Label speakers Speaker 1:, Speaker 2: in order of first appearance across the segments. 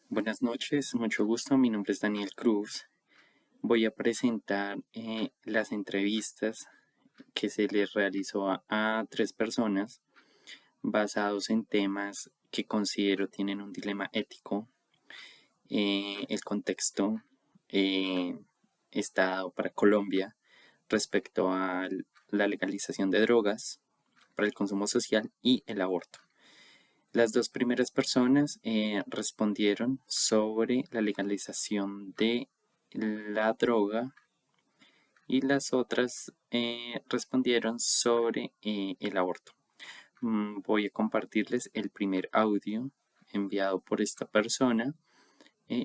Speaker 1: Buenas noches, mucho gusto. Mi nombre es Daniel Cruz. Voy a presentar las entrevistas que se les realizó a tres personas basados en temas que considero tienen un dilema ético. El contexto eh, está dado para Colombia respecto a la legalización de drogas para el consumo social y el aborto. Las dos primeras personas respondieron sobre la legalización de la droga y las otras respondieron sobre el aborto. Voy a compartirles el primer audio enviado por esta persona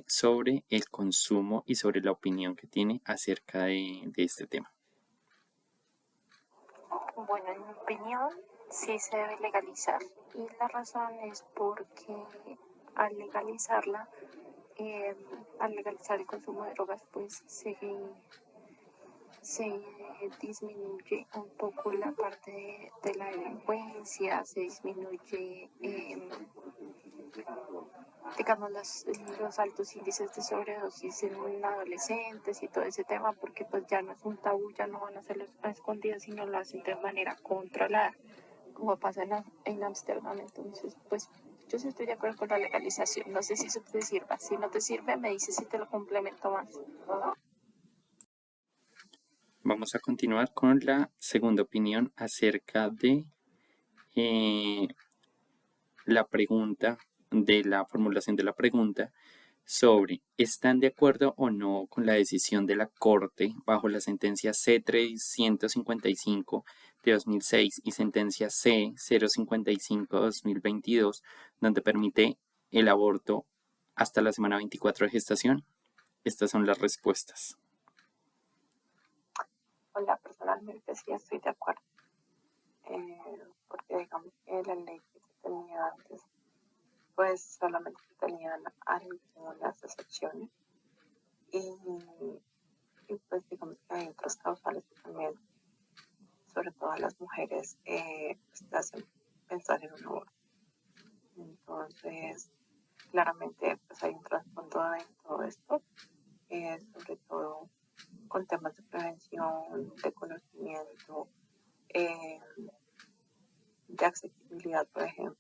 Speaker 1: sobre el consumo y sobre la opinión que tiene acerca de este tema.
Speaker 2: Bueno, en mi opinión, sí se debe legalizar. Y la razón es porque al legalizarla, al legalizar el consumo de drogas, pues se disminuye un poco la parte de la delincuencia, se disminuye, digamos, los altos índices de sobredosis en adolescentes y todo ese tema, porque pues ya no es un tabú, ya no van a hacerlo a escondidas, sino lo hacen de manera controlada, como pasa en Ámsterdam. Entonces, pues yo sí estoy de acuerdo con la legalización. No sé si eso te sirva. Si no te sirve, me dices si te lo complemento más.
Speaker 1: Vamos a continuar con la segunda opinión acerca de eh, la pregunta, de la formulación de la pregunta sobre ¿están de acuerdo o no con la decisión de la Corte bajo la sentencia C-355 de 2006 y sentencia C-055 de 2022, donde permite el aborto hasta la semana 24 de gestación? Estas son las respuestas.
Speaker 2: Hola, personalmente sí estoy de acuerdo, porque digamos que la ley que se tenía antes, pues solamente tenían algunas excepciones y, y pues digamos que hay otras causales que también, sobre todo a las mujeres, pues te hacen pensar en un aborto. Entonces, claramente pues hay un trasfondo en todo esto, sobre todo con temas de prevención, de conocimiento, eh, de accesibilidad, por ejemplo,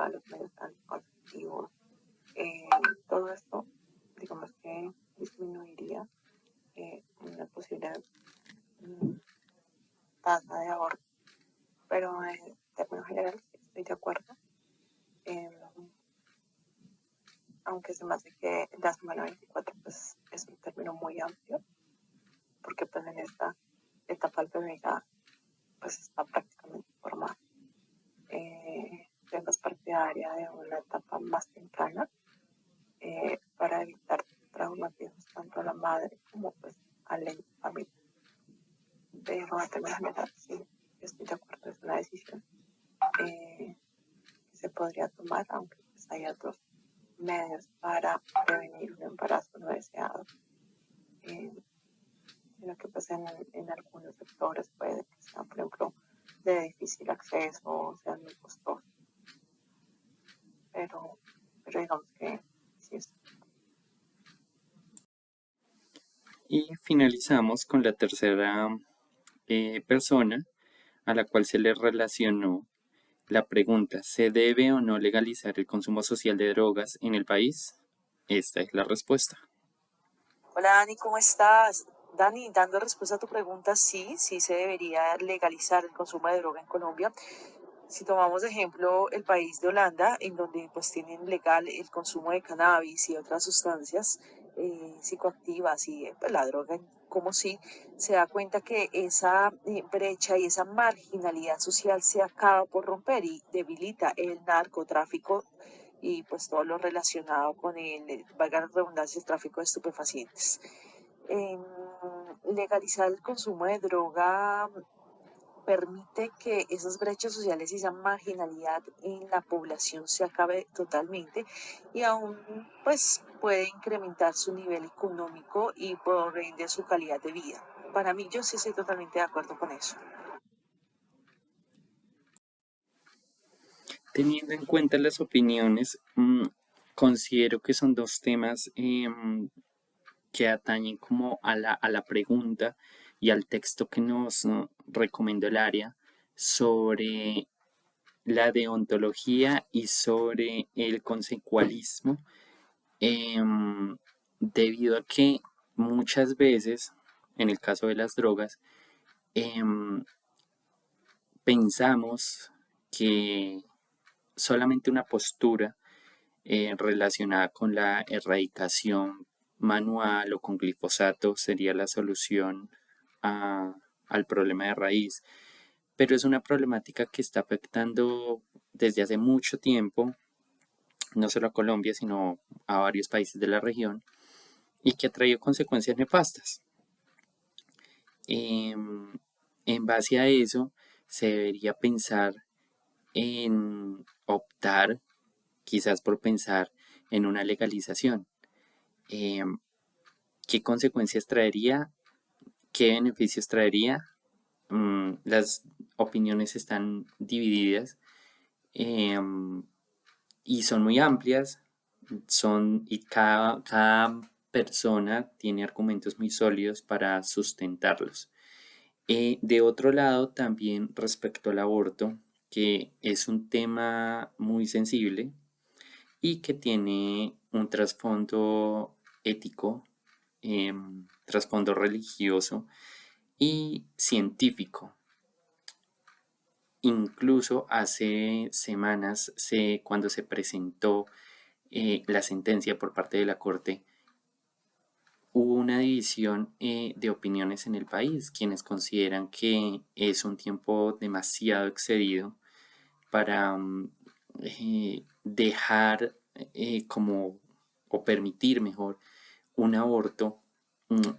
Speaker 2: a los medios anticonceptivos. Eh, Todo esto, digamos que disminuiría una posible tasa de aborto, pero en términos generales estoy de acuerdo, eh, aunque se me hace que la semana 24 pues, es un término muy amplio, porque pues en esta etapa el bebé ya pues, está prácticamente formado. Soy más partidaria de una etapa más temprana, para evitar traumatismos tanto a la madre como pues a la familia. Pero en términos generales sí, estoy de acuerdo, es una decisión que se podría tomar, aunque pues hay otros medios para prevenir un embarazo no deseado, sino que pues en algunos sectores puede que sean, por ejemplo, de difícil acceso o sean muy costosos, pero digamos que sí es.
Speaker 1: Y finalizamos con la tercera persona a la cual se le relacionó la pregunta: ¿se debe o no legalizar el consumo social de drogas en el país? Esta es la respuesta.
Speaker 3: Hola Dani, ¿cómo estás? Dani, dando respuesta a tu pregunta, sí, sí se debería legalizar el consumo de droga en Colombia. Si tomamos de ejemplo el país de Holanda, en donde pues tienen legal el consumo de cannabis y otras sustancias psicoactivas y pues, la droga como sí, se da cuenta que esa brecha y esa marginalidad social se acaba por romper y debilita el narcotráfico y pues todo lo relacionado con valga la redundancia, el tráfico de estupefacientes. Legalizar el consumo de droga permite que esas brechas sociales y esa marginalidad en la población se acabe totalmente y aún pues puede incrementar su nivel económico y por ende su calidad de vida. Para mí yo sí estoy totalmente de acuerdo con eso.
Speaker 1: Teniendo en cuenta las opiniones, Considero que son dos temas que atañen como a la pregunta y al texto que nos recomendó el área sobre la deontología y sobre el consecualismo, debido a que muchas veces, en el caso de las drogas, em, pensamos que solamente una postura relacionada con la erradicación manual o con glifosato sería la solución al problema de raíz, pero es una problemática que está afectando desde hace mucho tiempo, no solo a Colombia, sino a varios países de la región, y que ha traído consecuencias nefastas. Em, en base a eso, se debería pensar en optar, quizás por pensar en una legalización. Em, ¿Qué consecuencias traería? ¿Qué beneficios traería? Las opiniones están divididas, em, y son muy amplias, y cada persona tiene argumentos muy sólidos para sustentarlos. De otro lado, también respecto al aborto, que es un tema muy sensible y que tiene un trasfondo ético, trasfondo religioso y científico. Incluso hace semanas, cuando se presentó la sentencia por parte de la Corte, hubo una división de opiniones en el país, quienes consideran que es un tiempo demasiado excedido para dejar como, o permitir mejor, un aborto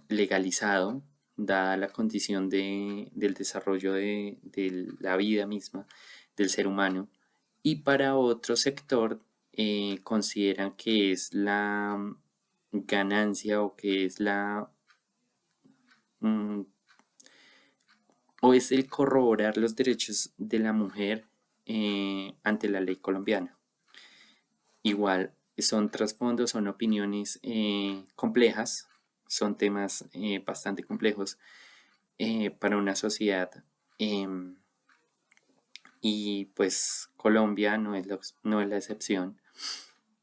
Speaker 1: legalizado, dada la condición del desarrollo de la vida misma del ser humano. Y para otro sector, consideran que es la ganancia o que es mm, o es el corroborar los derechos de la mujer ante la ley colombiana. Igual, son trasfondos, son opiniones complejas, son temas bastante complejos para una sociedad, em, y pues Colombia no es la excepción,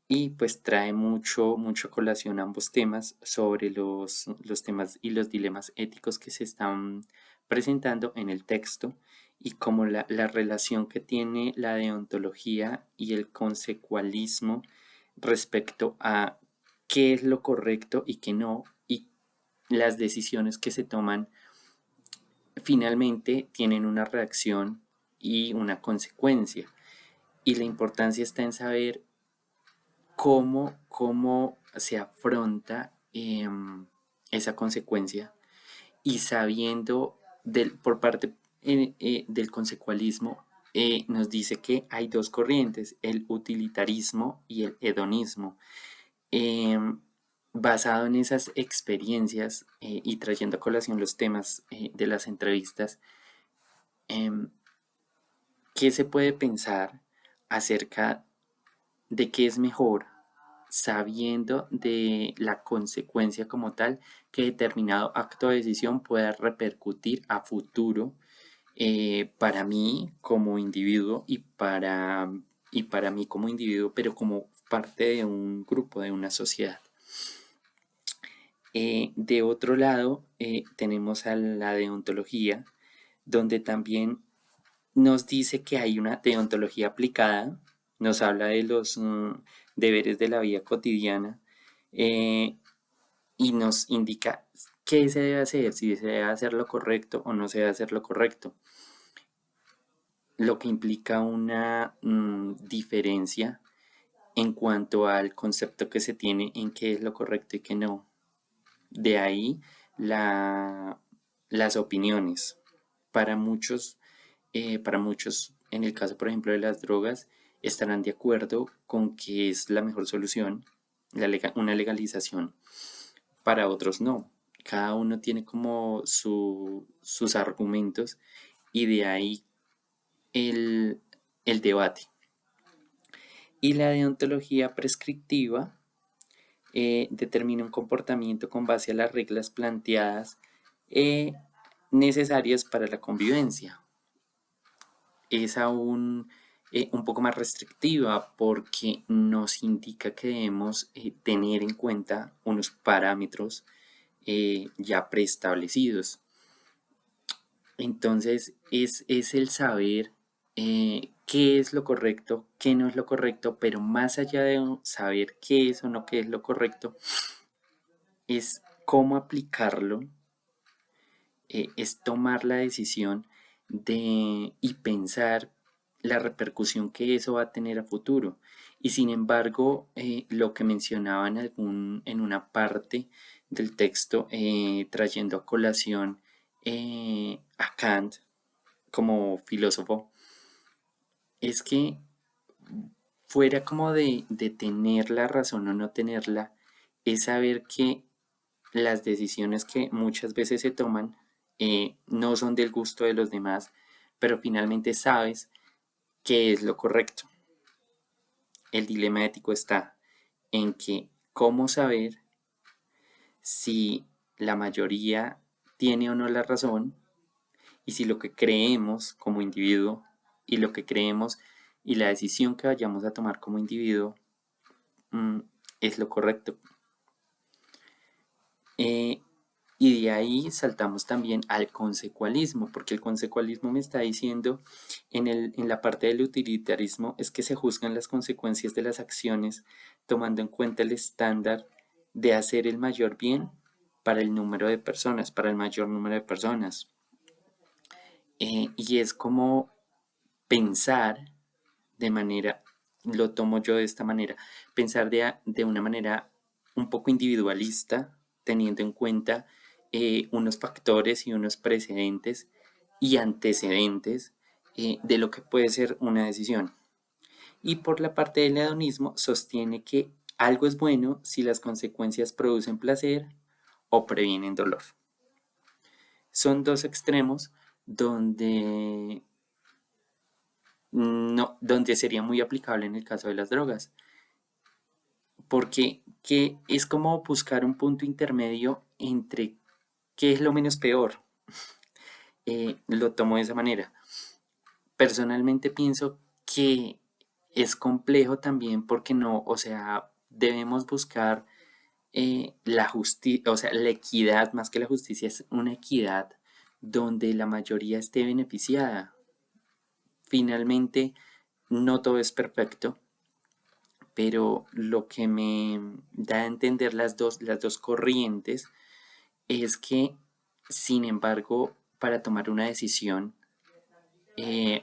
Speaker 1: y pues trae mucho a colación ambos temas sobre los temas y los dilemas éticos que se están presentando en el texto, y como la relación que tiene la deontología y el consecualismo respecto a qué es lo correcto y qué no, y las decisiones que se toman finalmente tienen una reacción y una consecuencia. Y la importancia está en saber cómo se afronta esa consecuencia, y sabiendo por parte del consecualismo, nos dice que hay dos corrientes, el utilitarismo y el hedonismo. Em, Basado en esas experiencias y trayendo a colación los temas de las entrevistas, em, ¿qué se puede pensar acerca de qué es mejor, sabiendo de la consecuencia como tal que determinado acto de decisión pueda repercutir a futuro para mí como individuo y para mí como individuo, pero como parte de un grupo, de una sociedad? De otro lado, tenemos a la deontología, donde también nos dice que hay una deontología aplicada, nos habla de los deberes de la vida cotidiana, eh, y nos indica qué se debe hacer, si se debe hacer lo correcto o no se debe hacer lo correcto, lo que implica una diferencia en cuanto al concepto que se tiene en qué es lo correcto y qué no. De ahí las opiniones. Para muchos, en el caso, por ejemplo, de las drogas, estarán de acuerdo con que es la mejor solución, una legalización. Para otros no. Cada uno tiene como sus argumentos, y de ahí el debate. Y la deontología prescriptiva determina un comportamiento con base a las reglas planteadas necesarias para la convivencia. Es aún un poco más restrictiva porque nos indica que debemos tener en cuenta unos parámetros ya preestablecidos. Entonces es el saber qué es lo correcto, qué no es lo correcto, pero más allá de saber qué es o no qué es lo correcto, es cómo aplicarlo, es tomar la decisión y pensar la repercusión que eso va a tener a futuro. Y sin embargo, lo que mencionaba en una parte del texto, trayendo a colación a Kant como filósofo, es que fuera como de tener la razón o no tenerla, es saber que las decisiones que muchas veces se toman no son del gusto de los demás, pero finalmente sabes qué es lo correcto. El dilema ético está en que cómo saber si la mayoría tiene o no la razón y si lo que creemos como individuo y lo que creemos y la decisión que vayamos a tomar como individuo es lo correcto. Y de ahí saltamos también al consecualismo, porque el consecualismo me está diciendo en la parte del utilitarismo es que se juzgan las consecuencias de las acciones tomando en cuenta el estándar de hacer el mayor bien para el número de personas, para el mayor número de personas. Y es como pensar de manera, lo tomo yo de esta manera, pensar de una manera un poco individualista, teniendo en cuenta unos factores y unos precedentes y antecedentes de lo que puede ser una decisión. Y por la parte del hedonismo sostiene que algo es bueno si las consecuencias producen placer o previenen dolor. Son dos extremos donde no, donde sería muy aplicable en el caso de las drogas, porque es como buscar un punto intermedio entre qué es lo menos peor. Lo tomo de esa manera. Personalmente pienso que es complejo también porque no, o sea, debemos buscar la justicia, o sea, la equidad, más que la justicia, es una equidad donde la mayoría esté beneficiada. Finalmente, no todo es perfecto, pero lo que me da a entender las dos corrientes es que, sin embargo, para tomar una decisión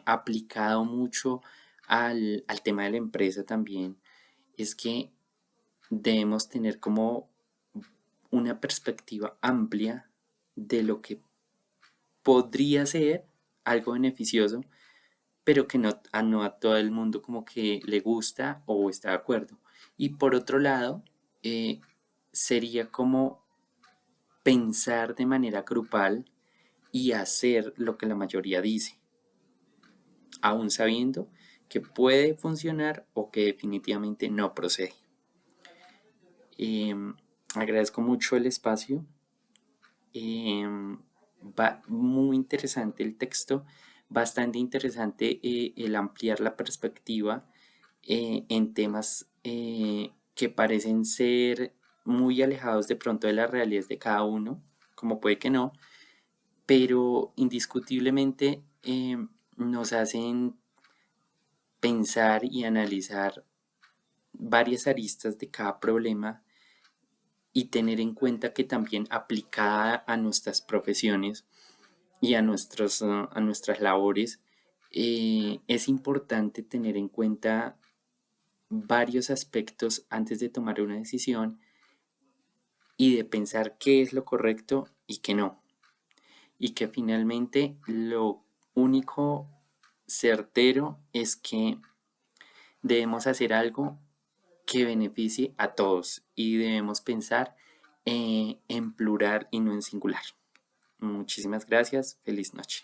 Speaker 1: aplicado mucho al tema de la empresa también, es que debemos tener como una perspectiva amplia de lo que podría ser algo beneficioso, pero que no a todo el mundo como que le gusta o está de acuerdo. Y por otro lado, sería como pensar de manera grupal y hacer lo que la mayoría dice, aún sabiendo que puede funcionar o que definitivamente no procede. Agradezco mucho el espacio. Va muy interesante el texto, bastante interesante el ampliar la perspectiva en temas que parecen ser muy alejados de pronto de las realidades de cada uno, como puede que no, pero indiscutiblemente nos hacen pensar y analizar varias aristas de cada problema y tener en cuenta que también aplicada a nuestras profesiones y a nuestras labores, es importante tener en cuenta varios aspectos antes de tomar una decisión y de pensar qué es lo correcto y qué no. Y que finalmente lo único certero es que debemos hacer algo que beneficie a todos y debemos pensar en plural y no en singular. Muchísimas gracias. Feliz noche.